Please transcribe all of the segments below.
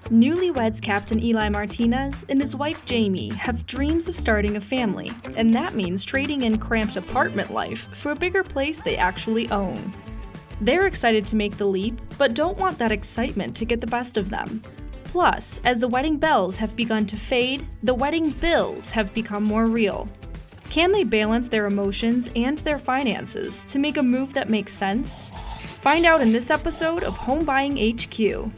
Newlyweds Captain Eli Martinez and his wife Jamie have dreams of starting a family, and that means trading in cramped apartment life for a bigger place they actually own. They're excited to make the leap, but don't want that excitement to get the best of them. Plus, as the wedding bells have begun to fade, the wedding bills have become more real. Can they balance their emotions and their finances to make a move that makes sense? Find out in this episode of Homebuying HQ.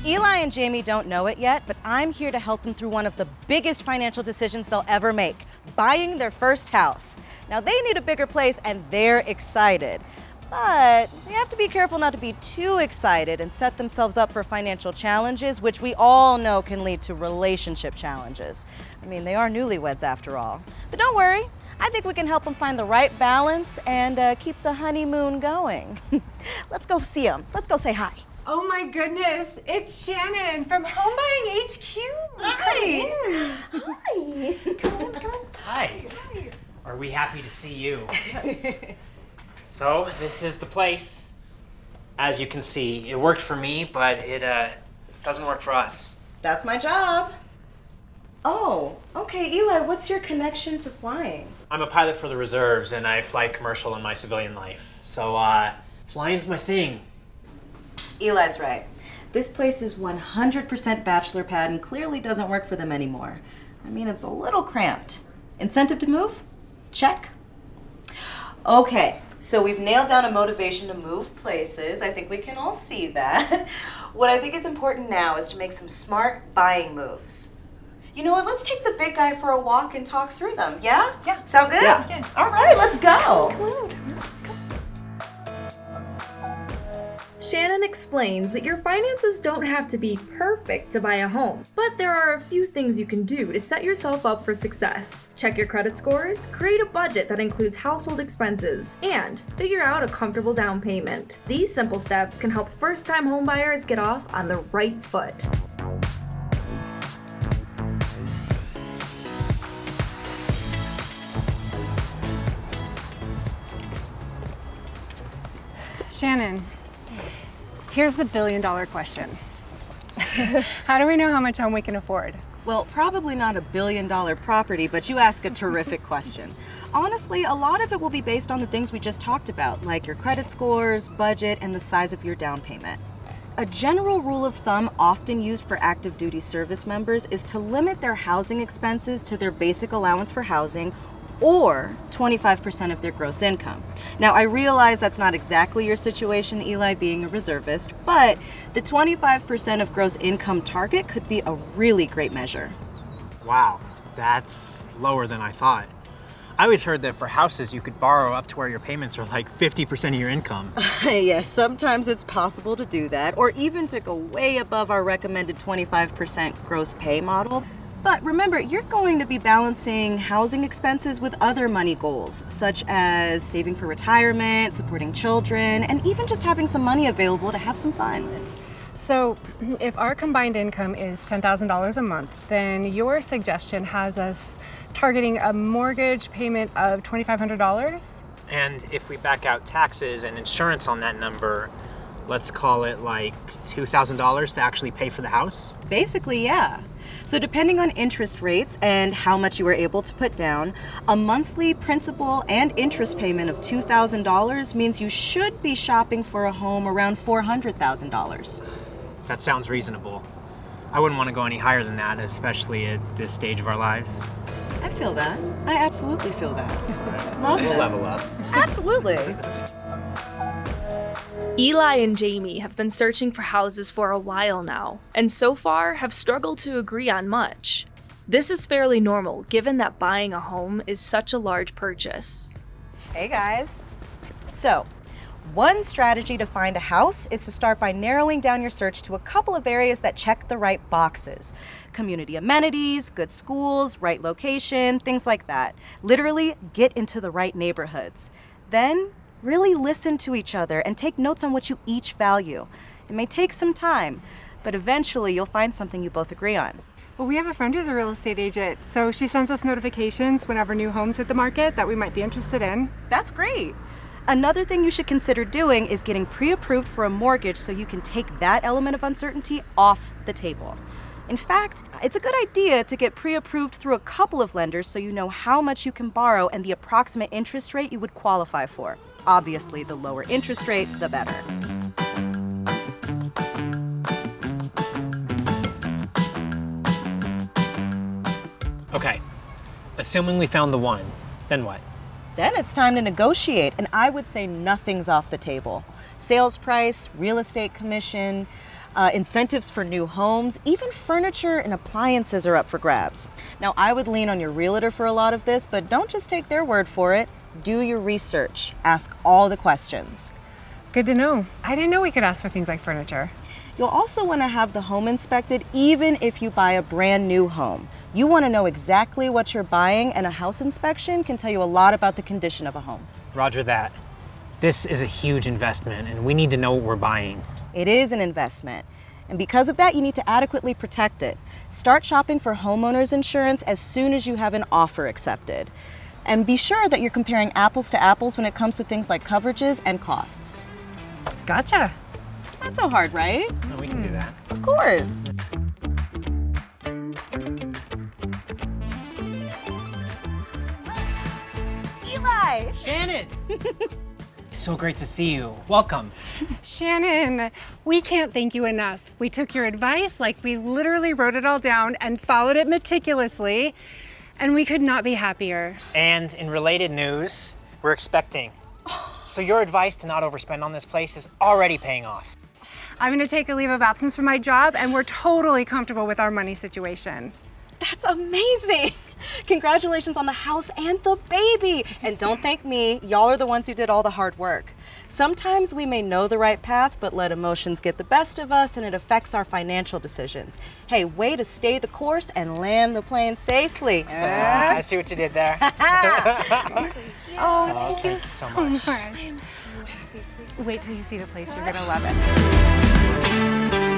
Eli and Jamie don't know it yet, but I'm here to help them through one of the biggest financial decisions they'll ever make, buying their first house. Now they need a bigger place and they're excited, but they have to be careful not to be too excited and set themselves up for financial challenges, which we all know can lead to relationship challenges. I mean, they are newlyweds after all. But don't worry, I think we can help them find the right balance and keep the honeymoon going. Let's go see them. Let's go say hi. Oh my goodness, it's Shannon from Homebuying HQ. Hi. Hi. Come on. Hi. Are we happy to see you? So, this is the place. As you can see, it worked for me, but it doesn't work for us. That's my job. Oh, okay, Eli, what's your connection to flying? I'm a pilot for the reserves, and I fly commercial in my civilian life. So, flying's my thing. Eli's right. This place is 100% bachelor pad and clearly doesn't work for them anymore. I mean, it's a little cramped. Incentive to move? Check. Okay, so we've nailed down a motivation to move places. I think we can all see that. What I think is important now is to make some smart buying moves. You know what? Let's take the big guy for a walk and talk through them. Yeah? Yeah. Sound good? Yeah. All right, let's go. Come on, let's go. Shannon explains that your finances don't have to be perfect to buy a home, but there are a few things you can do to set yourself up for success. Check your credit scores, create a budget that includes household expenses, and figure out a comfortable down payment. These simple steps can help first-time homebuyers get off on the right foot. Shannon, here's the billion-dollar question. How do we know how much home we can afford? Well, probably not a billion-dollar property, but you ask a terrific question. Honestly, a lot of it will be based on the things we just talked about, like your credit scores, budget, and the size of your down payment. A general rule of thumb often used for active duty service members is to limit their housing expenses to their basic allowance for housing or 25% of their gross income. Now, I realize that's not exactly your situation, Eli, being a reservist, but the 25% of gross income target could be a really great measure. Wow, that's lower than I thought. I always heard that for houses you could borrow up to where your payments are like 50% of your income. Yes, sometimes it's possible to do that, or even to go way above our recommended 25% gross pay model. But remember, you're going to be balancing housing expenses with other money goals, such as saving for retirement, supporting children, and even just having some money available to have some fun. So, if our combined income is $10,000 a month, then your suggestion has us targeting a mortgage payment of $2,500? And if we back out taxes and insurance on that number, let's call it like $2,000 to actually pay for the house? Basically, yeah. So depending on interest rates and how much you were able to put down, a monthly principal and interest payment of $2,000 means you should be shopping for a home around $400,000. That sounds reasonable. I wouldn't want to go any higher than that, especially at this stage of our lives. I feel that. I absolutely feel that. Love We'll that. level up. Absolutely. Eli and Jamie have been searching for houses for a while now, and so far have struggled to agree on much. This is fairly normal, given that buying a home is such a large purchase. Hey guys. So, one strategy to find a house is to start by narrowing down your search to a couple of areas that check the right boxes. Community amenities, good schools, right location, things like that. Literally, get into the right neighborhoods. Then, really listen to each other and take notes on what you each value. It may take some time, But eventually, you'll find something you both agree on. Well, we have a friend who's a real estate agent, so she sends us notifications whenever new homes hit the market that we might be interested in. That's great. Another thing you should consider doing is getting pre-approved for a mortgage so you can take that element of uncertainty off the table. In fact, it's a good idea to get pre-approved through a couple of lenders so you know how much you can borrow and the approximate interest rate you would qualify for. Obviously, the lower interest rate, the better. Okay, assuming we found the one, then what? Then it's time to negotiate, and I would say nothing's off the table. Sales price, real estate commission, incentives for new homes, even furniture and appliances are up for grabs. Now, I would lean on your realtor for a lot of this, but don't just take their word for it. Do your research. Ask all the questions. Good to know. I didn't know we could ask for things like furniture. You'll also want to have the home inspected even if you buy a brand new home. You want to know exactly what you're buying, and a house inspection can tell you a lot about the condition of a home. Roger that. This is a huge investment, and we need to know what we're buying. It is an investment, and because of that, you need to adequately protect it. Start shopping for homeowners insurance as soon as you have an offer accepted. And be sure that you're comparing apples to apples when it comes to things like coverages and costs. Gotcha. Not so hard, right? No, we can do that. Of course. Eli! Shannon! So great to see you. Welcome. Shannon, we can't thank you enough. We took your advice, like we literally wrote it all down and followed it meticulously, and we could not be happier. And in related news, we're expecting. So your advice to not overspend on this place is already paying off. I'm gonna take a leave of absence from my job, and we're totally comfortable with our money situation. That's amazing! Congratulations on the house and the baby! And don't thank me, y'all are the ones who did all the hard work. Sometimes we may know the right path, but let emotions get the best of us and it affects our financial decisions. Hey, way to stay the course and land the plane safely. I see what you did there. Oh, thank you thanks so so much. much. Wait till you see the place, you're gonna love it.